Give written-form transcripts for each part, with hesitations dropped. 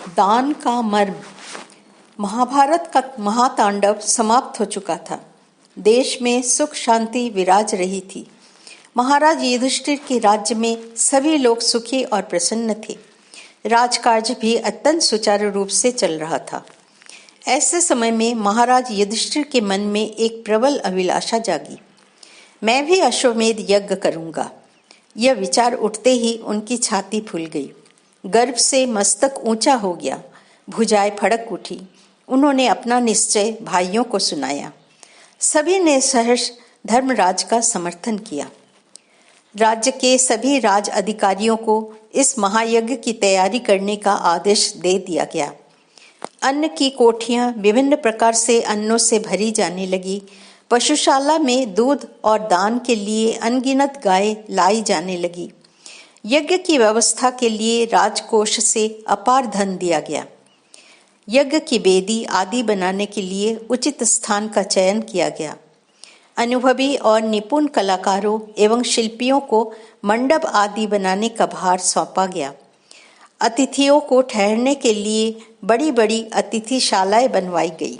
दान का मर्म। महाभारत का महातांडव समाप्त हो चुका था। देश में सुख शांति विराज रही थी। महाराज युधिष्ठिर के राज्य में सभी लोग सुखी और प्रसन्न थे। राजकाज भी अत्यंत सुचारू रूप से चल रहा था। ऐसे समय में महाराज युधिष्ठिर के मन में एक प्रबल अभिलाषा जागी। मैं भी अश्वमेध यज्ञ करूंगा। यह विचार उठते ही उनकी छाती फूल गई। गर्व से मस्तक ऊंचा हो गया, भुजाएं फड़क उठी। उन्होंने अपना निश्चय भाइयों को सुनाया। सभी ने सहर्ष धर्मराज का समर्थन किया। राज्य के सभी राज अधिकारियों को इस महायज्ञ की तैयारी करने का आदेश दे दिया गया। अन्न की कोठियां विभिन्न प्रकार से अन्नों से भरी जाने लगी। पशुशाला में दूध और दान के लिए अनगिनत गाय लाई जाने लगी। यज्ञ की व्यवस्था के लिए राजकोष से अपार धन दिया गया। यज्ञ की वेदी आदि बनाने के लिए उचित स्थान का चयन किया गया। अनुभवी और निपुण कलाकारों एवं शिल्पियों को मंडप आदि बनाने का भार सौंपा गया। अतिथियों को ठहरने के लिए बड़ी बड़ी अतिथिशालाएं बनवाई गई।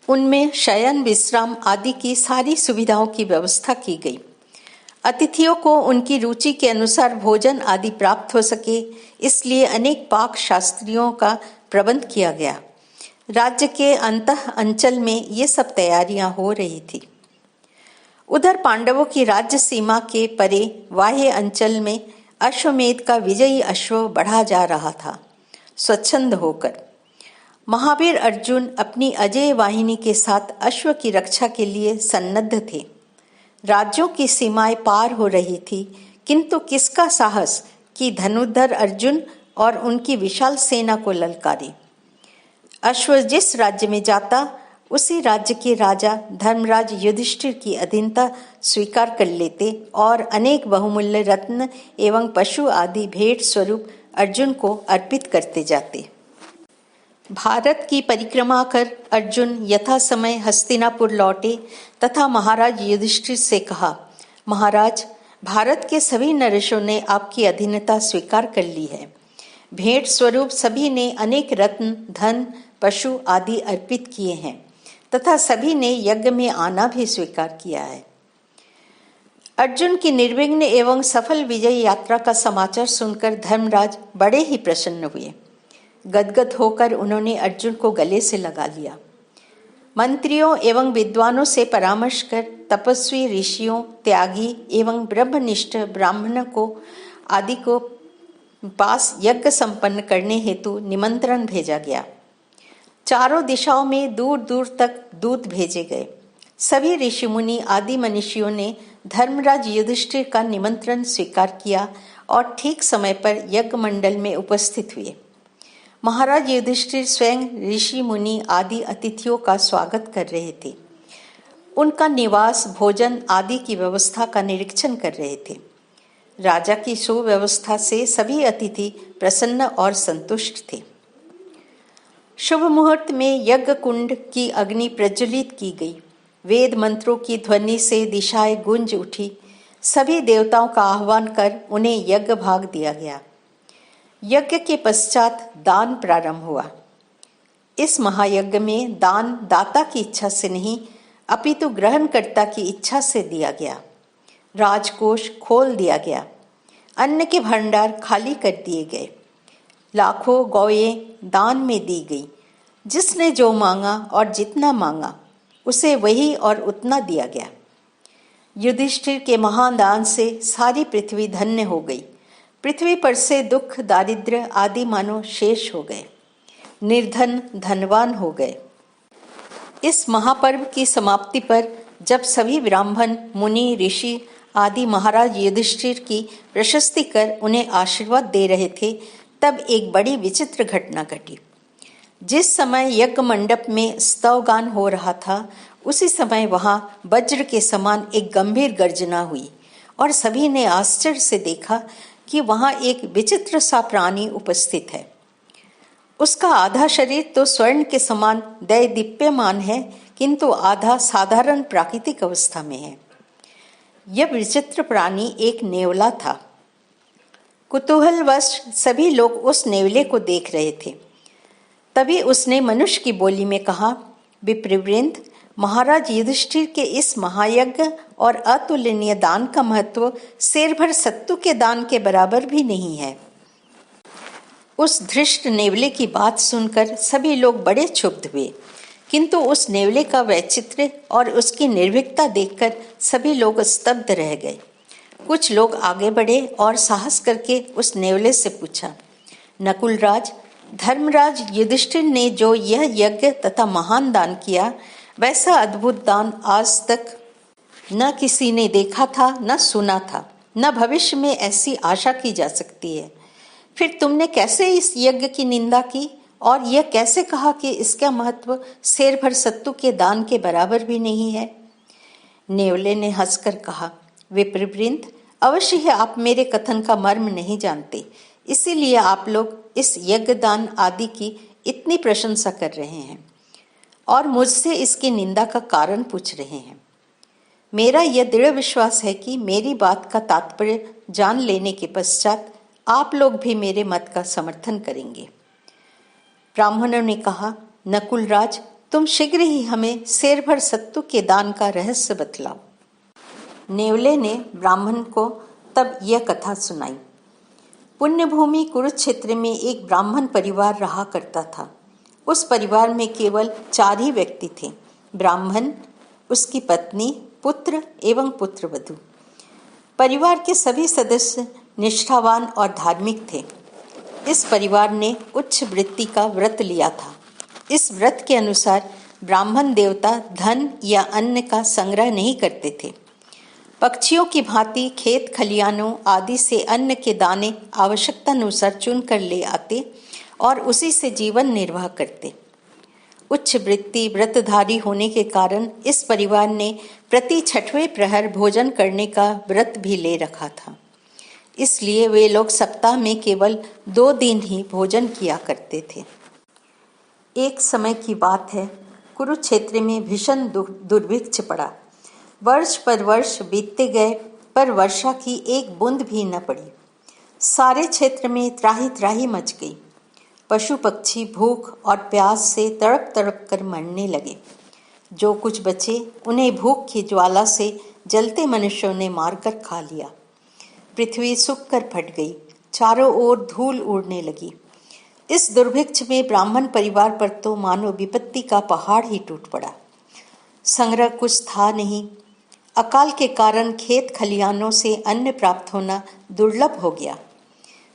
उनमें शयन विश्राम आदि की सारी सुविधाओं की व्यवस्था की गई। अतिथियों को उनकी रुचि के अनुसार भोजन आदि प्राप्त हो सके, इसलिए अनेक पाक शास्त्रियों का प्रबंध किया गया। राज्य के अंतः अंचल में ये सब तैयारियां हो रही थी। उधर पांडवों की राज्य सीमा के परे बाह्य अंचल में अश्वमेध का विजयी अश्व बढ़ा जा रहा था, स्वच्छंद होकर। महावीर अर्जुन अपनी अजय वाहिनी के साथ अश्व की रक्षा के लिए सन्नद्ध थे। राज्यों की सीमाएं पार हो रही थी, किंतु किसका साहस कि धनुर्धर अर्जुन और उनकी विशाल सेना को ललकारे। अश्व जिस राज्य में जाता, उसी राज्य के राजा धर्मराज युधिष्ठिर की अधीनता स्वीकार कर लेते और अनेक बहुमूल्य रत्न एवं पशु आदि भेंट स्वरूप अर्जुन को अर्पित करते जाते। भारत की परिक्रमा कर अर्जुन यथा समय हस्तिनापुर लौटे तथा महाराज युधिष्ठिर से कहा, महाराज, भारत के सभी नरेशों ने आपकी अधीनता स्वीकार कर ली है। भेंट स्वरूप सभी ने अनेक रत्न, धन, पशु आदि अर्पित किए हैं तथा सभी ने यज्ञ में आना भी स्वीकार किया है। अर्जुन की निर्विघ्न एवं सफल विजय यात्रा का समाचार सुनकर धर्मराज बड़े ही प्रसन्न हुए। गदगद होकर उन्होंने अर्जुन को गले से लगा लिया। मंत्रियों एवं विद्वानों से परामर्श कर तपस्वी ऋषियों, त्यागी एवं ब्रह्मनिष्ठ ब्राह्मणों को आदि को पास यज्ञ संपन्न करने हेतु निमंत्रण भेजा गया। चारों दिशाओं में दूर दूर तक दूत भेजे गए। सभी ऋषि मुनि आदि मनीषियों ने धर्मराज युधिष्ठिर का निमंत्रण स्वीकार किया और ठीक समय पर यज्ञ मंडल में उपस्थित हुए। महाराज युधिष्ठिर स्वयं ऋषि मुनि आदि अतिथियों का स्वागत कर रहे थे। उनका निवास, भोजन आदि की व्यवस्था का निरीक्षण कर रहे थे। राजा की सुव्यवस्था से सभी अतिथि प्रसन्न और संतुष्ट थे। शुभ मुहूर्त में यज्ञ कुंड की अग्नि प्रज्वलित की गई। वेद मंत्रों की ध्वनि से दिशाएं गूंज उठी। सभी देवताओं का आह्वान कर उन्हें यज्ञ भाग दिया गया। यज्ञ के पश्चात दान प्रारंभ हुआ। इस महायज्ञ में दान दाता की इच्छा से नहीं, अपितु ग्रहणकर्ता की इच्छा से दिया गया। राजकोष खोल दिया गया। अन्न के भंडार खाली कर दिए गए। लाखों गौएं दान में दी गई। जिसने जो मांगा और जितना मांगा, उसे वही और उतना दिया गया। युधिष्ठिर के महान दान से सारी पृथ्वी धन्य हो गई। पृथ्वी पर से दुख, दारिद्र्य आदि मानो शेष हो गए। निर्धन धनवान हो गए। इस महापर्व की समाप्ति पर जब सभी ब्राह्मण, मुनि, ऋषि आदि महाराज युधिष्ठिर की प्रशस्ति कर उन्हें आशीर्वाद दे रहे थे, तब एक बड़ी विचित्र घटना घटी। जिस समय यज्ञ मंडप में स्तवगान हो रहा था, उसी समय वहां वज्र के समान एक गंभीर गर्जना हुई और सभी ने आश्चर्य से देखा कि वहां एक विचित्र सा प्राणी उपस्थित है। उसका आधा शरीर तो स्वर्ण के समान दैदीप्यमान है, किंतु आधा साधारण प्राकृतिक अवस्था में है। यह विचित्र प्राणी एक नेवला था। कुतूहलवश सभी लोग उस नेवले को देख रहे थे। तभी उसने मनुष्य की बोली में कहा, विप्रवृंद, महाराज युधिष्ठिर के इस महायज्ञ और अतुलनीय दान का महत्व शेर भर सत्तू के दान के बराबर भी नहीं है। उस धृष्ट नेवले की बात सुनकर सभी लोग बड़े क्षुब्ध हुए, किंतु उस नेवले का वैचित्र्य और उसकी निर्भीकता देखकर सभी लोग स्तब्ध रह गए। कुछ लोग आगे बढ़े और साहस करके उस नेवले से पूछा, नकुलराज, धर्मराज युधिष्ठिर ने जो यह यज्ञ तथा महान दान किया, वैसा अद्भुत दान आज तक न किसी ने देखा था, न सुना था, न भविष्य में ऐसी आशा की जा सकती है। फिर तुमने कैसे इस यज्ञ की निंदा की और यह कैसे कहा कि इसका महत्व शेर भर सत्तू के दान के बराबर भी नहीं है? नेवले ने हंसकर कहा, विप्रवृंद, अवश्य ही आप मेरे कथन का मर्म नहीं जानते, इसीलिए आप लोग इस यज्ञ दान आदि की इतनी प्रशंसा कर रहे हैं और मुझसे इसकी निंदा का कारण पूछ रहे हैं। मेरा यह दृढ़ विश्वास है कि मेरी बात का तात्पर्य जान लेने के पश्चात आप लोग भी मेरे मत का समर्थन करेंगे। ब्राह्मणों ने कहा, नकुलराज, तुम शीघ्र ही हमें शेर भर सत्तू के दान का रहस्य बतलाओ। नेवले ने ब्राह्मण को तब यह कथा सुनाई। पुण्यभूमि कुरुक्षेत्र में एक ब्राह्मण परिवार रहा करता था। उस परिवार में केवल 4 ही व्यक्ति थे, ब्राह्मण, उसकी पत्नी, पुत्र एवं पुत्रवधू। परिवार के सभी सदस्य निष्ठावान और धार्मिक थे। इस परिवार ने उच्च वृत्ति का व्रत लिया था। इस व्रत के अनुसार ब्राह्मण देवता धन या अन्न का संग्रह नहीं करते थे। पक्षियों की भांति खेत खलियानों आदि से अन्न के दाने आवश्यकता अनुसार चुन कर ले आते और उसी से जीवन निर्वाह करते। उच्च वृत्ति व्रतधारी होने के कारण इस परिवार ने प्रति 6वें प्रहर भोजन करने का व्रत भी ले रखा था। इसलिए वे लोग सप्ताह में केवल 2 दिन ही भोजन किया करते थे। एक समय की बात है, कुरुक्षेत्र में भीषण दुर्भिक्ष पड़ा। वर्ष पर वर्ष बीतते गए, पर वर्षा की एक बूंद भी न पड़ी। सारे क्षेत्र में त्राही त्राही मच गई। पशु पक्षी भूख और प्यास से तड़प तड़प कर मरने लगे। जो कुछ बचे उन्हें भूख की ज्वाला से जलते मनुष्यों ने मारकर खा लिया। पृथ्वी सूख कर फट गई, चारों ओर धूल उड़ने लगी। इस दुर्भिक्ष में ब्राह्मण परिवार पर तो मानो विपत्ति का पहाड़ ही टूट पड़ा। संग्रह कुछ था नहीं। अकाल के कारण खेत खलियानों से अन्न प्राप्त होना दुर्लभ हो गया।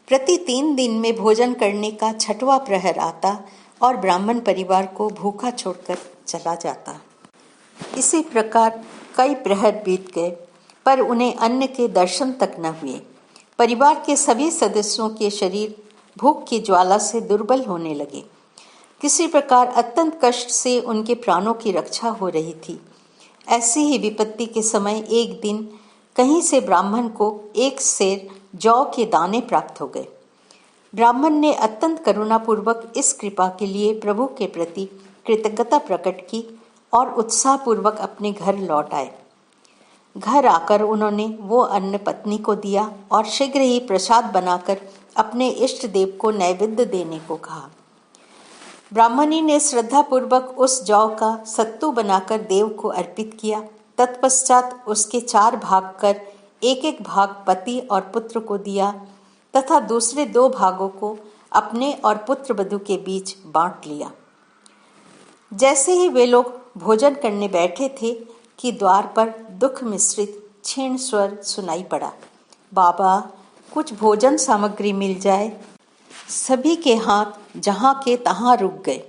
प्रति 3 दिन में भोजन करने का 6वां प्रहर आता और ब्राह्मण परिवार को भूखा छोड़कर चला जाता। इसी प्रकार कई प्रहर बीत गए, पर उन्हें अन्न के दर्शन तक न हुए। परिवार के सभी सदस्यों के शरीर भूख की ज्वाला से दुर्बल होने लगे। किसी प्रकार अत्यंत कष्ट से उनके प्राणों की रक्षा हो रही थी। ऐसी ही विपत्ति के समय एक दिन कहीं से ब्राह्मण को एक सेर जौ के दाने प्राप्त हो गए। ब्राह्मण ने अत्यंत करुणापूर्वक इस कृपा के लिए प्रभु के प्रति कृतज्ञता प्रकट की और उत्साहपूर्वक अपने घर लौट आए। घर आकर उन्होंने वो अन्न पत्नी को दिया और शीघ्र ही प्रसाद बनाकर अपने इष्ट देव को नैवेद्य देने को कहा। ब्राह्मणी ने श्रद्धापूर्वक उस जौ का सत्तू बनाकर देव को अर्पित किया। तत्पश्चात उसके 4 भाग कर एक भाग पति और पुत्र को दिया तथा दूसरे 2 भागों को अपने और पुत्र वधू के बीच बांट लिया। जैसे ही वे लोग भोजन करने बैठे थे कि द्वार पर दुख मिश्रित क्षीण स्वर सुनाई पड़ा, बाबा, कुछ भोजन सामग्री मिल जाए। सभी के हाथ जहाँ के तहाँ रुक गए।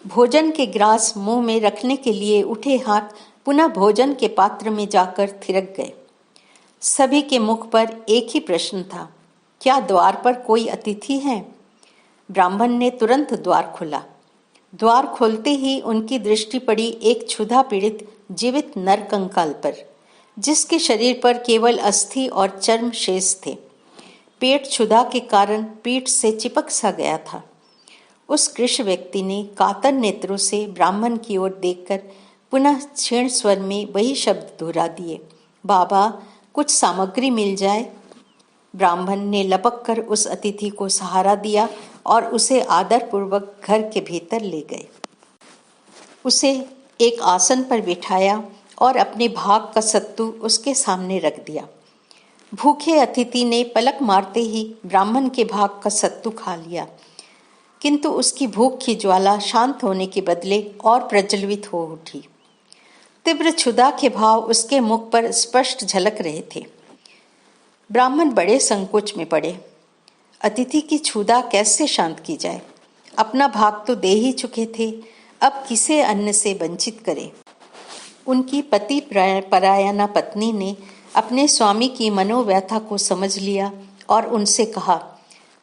भोजन के ग्रास मुंह में रखने के लिए उठे हाथ पुनः भोजन के पात्र में जाकर थिरक गए। सभी के मुख पर एक ही प्रश्न था, क्या द्वार पर कोई अतिथि है? ब्राह्मण ने तुरंत द्वार खोला। द्वार खोलते ही उनकी दृष्टि पड़ी एक क्षुधा पीड़ित जीवित नर कंकाल पर, जिसके शरीर पर केवल अस्थि और चर्म शेष थे। पेट क्षुधा के कारण पीठ से चिपक सा गया था। उस कृष व्यक्ति ने कातर नेत्रों से ब्राह्मण की ओर देखकर पुनः क्षीण स्वर में वही शब्द दोहरा दिए, बाबा, कुछ सामग्री मिल जाए। ब्राह्मण ने लपक कर उस अतिथि को सहारा दिया और उसे आदरपूर्वक घर के भीतर ले गए। उसे एक आसन पर बिठाया और अपने भाग का सत्तू उसके सामने रख दिया। भूखे अतिथि ने पलक मारते ही ब्राह्मण के भाग का सत्तू खा लिया, किंतु उसकी भूख की ज्वाला शांत होने के बदले और प्रज्वलित हो उठी। तीव्र क्षुधा के भाव उसके मुख पर स्पष्ट झलक रहे थे। ब्राह्मण बड़े संकोच में पड़े। अतिथि की क्षुधा कैसे शांत की जाए? अपना भाग तो दे ही चुके थे, अब किसे अन्न से वंचित करे? उनकी पति परायणा पत्नी ने अपने स्वामी की मनोव्यथा को समझ लिया और उनसे कहा,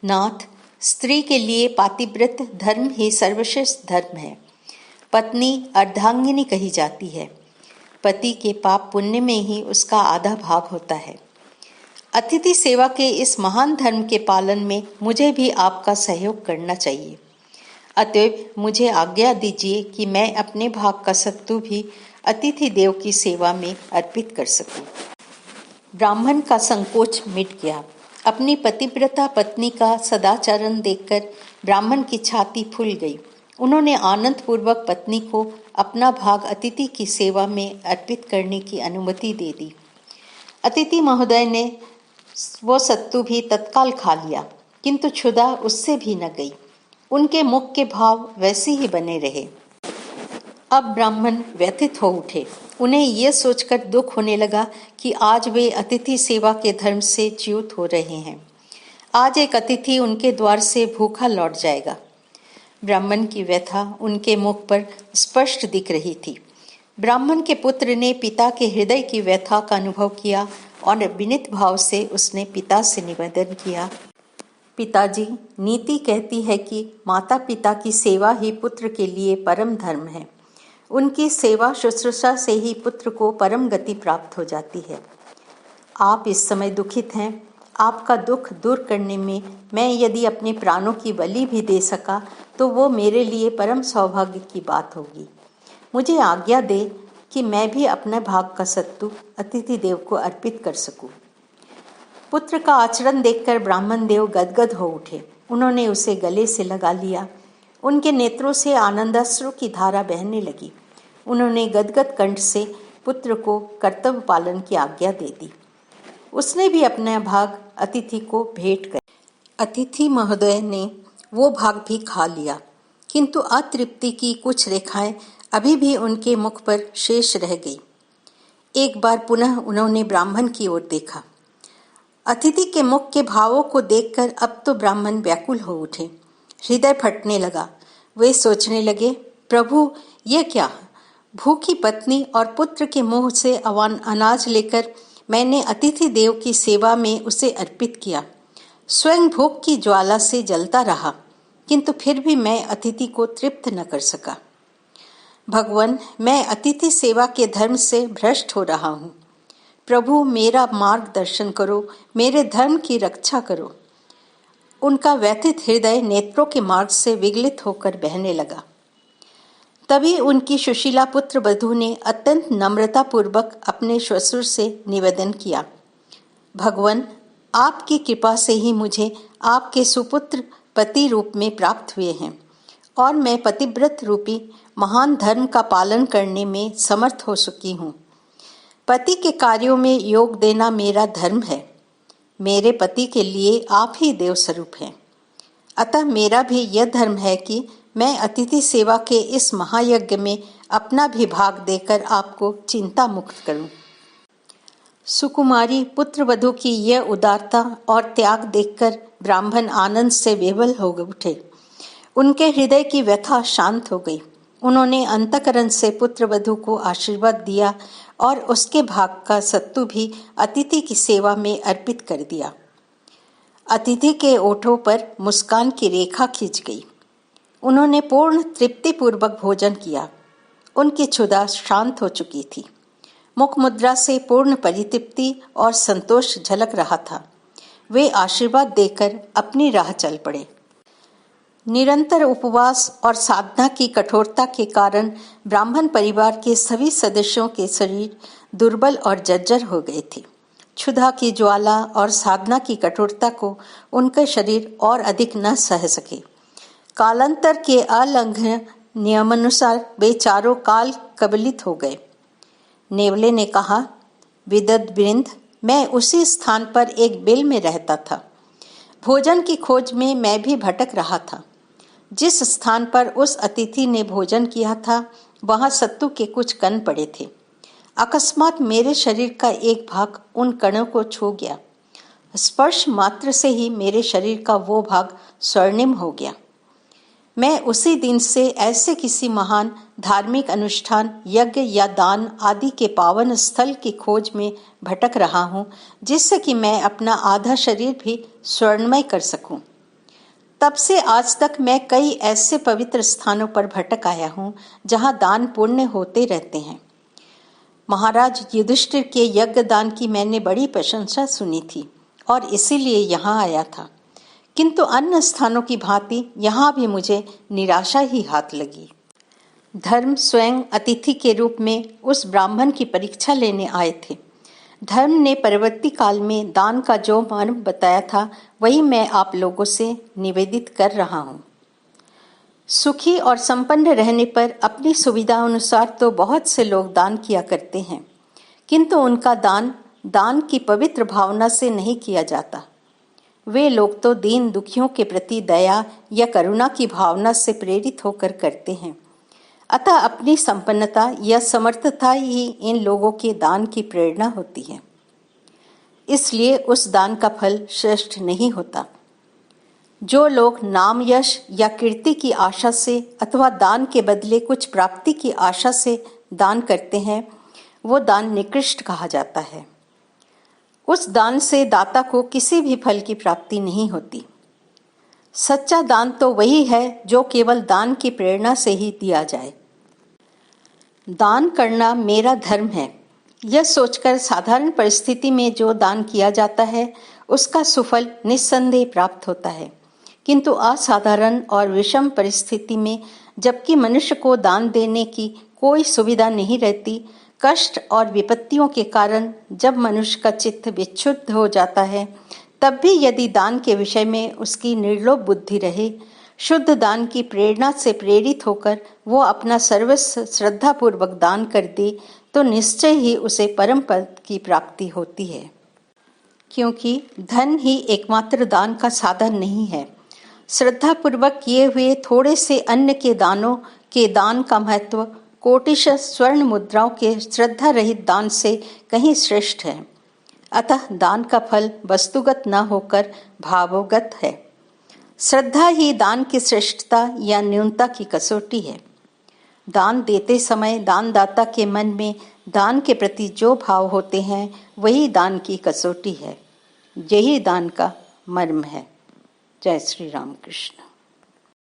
नाथ, स्त्री के लिए पातिव्रत धर्म ही सर्वश्रेष्ठ धर्म है। पत्नी अर्धांगिनी कही जाती है। पति के पाप पुण्य में ही उसका आधा भाग होता है। अतिथि सेवा के इस महान धर्म के पालन में मुझे भी आपका सहयोग करना चाहिए। अतएव मुझे आज्ञा दीजिए कि मैं अपने भाग का सत्तू भी अतिथि देव की सेवा में अर्पित कर सकूं। ब्राह्मण का संकोच मिट गया। अपनी पतिव्रता पत्नी का सदाचरण देखकर ब्राह्मण की छाती फूल गई। उन्होंने आनंद पूर्वक पत्नी को अपना भाग अतिथि की सेवा में अर्पित करने की अनुमति दे दी। अतिथि महोदय ने वो सत्तू भी तत्काल खा लिया, किंतु क्षुधा उससे भी न गई। उनके मुख के भाव वैसे ही बने रहे। अब ब्राह्मण व्यथित हो उठे। उन्हें यह सोचकर दुख होने लगा कि आज वे अतिथि सेवा के धर्म से च्युत हो रहे हैं। आज एक अतिथि उनके द्वार से भूखा लौट जाएगा। ब्राह्मण की व्यथा उनके मुख पर स्पष्ट दिख रही थी। ब्राह्मण के पुत्र ने पिता के हृदय की व्यथा का अनुभव किया और विनीत भाव से उसने पिता से निवेदन किया, पिताजी, नीति कहती है कि माता पिता की सेवा ही पुत्र के लिए परम धर्म है। उनकी सेवा शुश्रूषा से ही पुत्र को परम गति प्राप्त हो जाती है। आप इस समय दुखित हैं। आपका दुख दूर करने में मैं यदि अपने प्राणों की बलि भी दे सका तो वो मेरे लिए परम सौभाग्य की बात होगी। मुझे आज्ञा दे कि मैं भी अपने भाग का सत्तू अतिथि देव को अर्पित कर सकूं। पुत्र का आचरण देखकर ब्राह्मण देव गदगद हो उठे। उन्होंने उसे गले से लगा लिया। उनके नेत्रों से आनंदाश्रु की धारा बहने लगी। उन्होंने गदगद कंठ से पुत्र को कर्तव्य पालन की आज्ञा दे दी। उसने भी अपना भाग अतिथि को भेंट कर। अतिथि महोदय ने वो भाग भी खा लिया, किंतु अतृप्ति की कुछ रेखाएं अभी भी उनके मुख पर शेष रह गई। एक बार पुनः उन्होंने ब्राह्मण की ओर देखा। अतिथि के मुख के भावों को देखकर अब तो ब्राह्मण व्याकुल हो उठे। हृदय फटने लगा। वे सोचने लगे, प्रभु, ये क्या? भूखी पत्नी और पुत्र के मुंह से अनाज लेकर मैंने अतिथि देव की सेवा में उसे अर्पित किया। स्वयं भूख की ज्वाला से जलता रहा, किंतु फिर भी मैं अतिथि को तृप्त न कर सका। भगवान, मैं अतिथि सेवा के धर्म से भ्रष्ट हो रहा हूँ। प्रभु, मेरा मार्गदर्शन करो, मेरे धर्म की रक्षा करो। उनका व्यथित हृदय नेत्रों के मार्ग से विगलित होकर बहने लगा। तभी उनकी सुशीला पुत्र वधू ने अत्यंत नम्रता पूर्वक अपने ससुर से निवेदन किया, भगवान, आपकी कृपा से ही मुझे आपके सुपुत्र पति रूप में प्राप्त हुए हैं और मैं पतिव्रत रूपी महान धर्म का पालन करने में समर्थ हो चुकी हूँ। पति के कार्यों में योग देना मेरा धर्म है। मेरे पति के लिए आप ही देव स्वरूप हैं। अतः मेरा भी यह धर्म है कि मैं अतिथि सेवा के इस महायज्ञ में अपना भी भाग देकर आपको चिंता मुक्त करूं। सुकुमारी पुत्र वधू की यह उदारता और त्याग देखकर ब्राह्मण आनंद से विह्वल हो उठे। उनके हृदय की व्यथा शांत हो गई। उन्होंने अंतःकरण से पुत्र वधू को आशीर्वाद दिया और उसके भाग का सत्तू भी अतिथि की सेवा में अर्पित कर दिया। अतिथि के ओठों पर मुस्कान की रेखा खिंच गई। उन्होंने पूर्ण तृप्तिपूर्वक भोजन किया। उनकी क्षुधा शांत हो चुकी थी। मुख मुद्रा से पूर्ण परितृप्ति और संतोष झलक रहा था। वे आशीर्वाद देकर अपनी राह चल पड़े। निरंतर उपवास और साधना की कठोरता के कारण ब्राह्मण परिवार के सभी सदस्यों के शरीर दुर्बल और जर्जर हो गए थे। क्षुधा की ज्वाला और साधना की कठोरता को उनके शरीर और अधिक न सह सके। कालांतर के अलंघनीय नियमानुसार वे चारों काल कबलित हो गए। नेवले ने कहा, विद्वद्वृंद, मैं उसी स्थान पर एक बिल में रहता था। भोजन की खोज में मैं भी भटक रहा था। जिस स्थान पर उस अतिथि ने भोजन किया था वहां सत्तू के कुछ कण पड़े थे। अकस्मात मेरे शरीर का एक भाग उन कणों को छू गया। स्पर्श मात्र से ही मेरे शरीर का वो भाग स्वर्णिम हो गया। मैं उसी दिन से ऐसे किसी महान धार्मिक अनुष्ठान, यज्ञ या दान आदि के पावन स्थल की खोज में भटक रहा हूँ, जिससे कि मैं अपना आधा शरीर भी स्वर्णमय कर सकूं। तब से आज तक मैं कई ऐसे पवित्र स्थानों पर भटक आया हूँ जहाँ दान पुण्य होते रहते हैं। महाराज युधिष्ठिर के यज्ञ दान की मैंने बड़ी प्रशंसा सुनी थी और इसीलिए यहाँ आया था, किंतु अन्य स्थानों की भांति यहाँ भी मुझे निराशा ही हाथ लगी। धर्म स्वयं अतिथि के रूप में उस ब्राह्मण की परीक्षा लेने आए थे। धर्म ने परवर्ती काल में दान का जो मर्म बताया था वही मैं आप लोगों से निवेदित कर रहा हूँ। सुखी और संपन्न रहने पर अपनी सुविधा अनुसार तो बहुत से लोग दान किया करते हैं, किंतु उनका दान की पवित्र भावना से नहीं किया जाता। वे लोग तो दीन दुखियों के प्रति दया या करुणा की भावना से प्रेरित होकर करते हैं। अतः अपनी संपन्नता या समर्थता ही इन लोगों के दान की प्रेरणा होती है। इसलिए उस दान का फल श्रेष्ठ नहीं होता। जो लोग नाम, यश या कीर्ति की आशा से अथवा दान के बदले कुछ प्राप्ति की आशा से दान करते हैं, वो दान निकृष्ट कहा जाता है। उस दान से दाता को किसी भी फल की प्राप्ति नहीं होती। सच्चा दान तो वही है जो केवल दान की प्रेरणा से ही दिया जाए। दान करना मेरा धर्म है, यह सोचकर साधारण परिस्थिति में जो दान किया जाता है उसका सुफल निस्संदेह प्राप्त होता है, किंतु असाधारण और विषम परिस्थिति में, जबकि मनुष्य को दान देने की कोई सुविधा नहीं रहती, कष्ट और विपत्तियों के कारण जब मनुष्य का चित्त विक्षुब्ध हो जाता है, तब भी यदि दान के विषय में उसकी निर्लोभ बुद्धि रहे, शुद्ध दान की प्रेरणा से प्रेरित होकर वो अपना सर्वस्व श्रद्धापूर्वक दान कर दे, तो निश्चय ही उसे परम पद की प्राप्ति होती है। क्योंकि धन ही एकमात्र दान का साधन नहीं है। श्रद्धापूर्वक किए हुए थोड़े से अन्न के दानों के दान का महत्व कोटिश स्वर्ण मुद्राओं के श्रद्धा रहित दान से कहीं श्रेष्ठ है। अतः दान का फल वस्तुगत न होकर भावगत है। श्रद्धा ही दान की श्रेष्ठता या न्यूनता की कसौटी है। दान देते समय दानदाता के मन में दान के प्रति जो भाव होते हैं वही दान की कसौटी है। यही दान का मर्म है। जय श्री राम कृष्ण।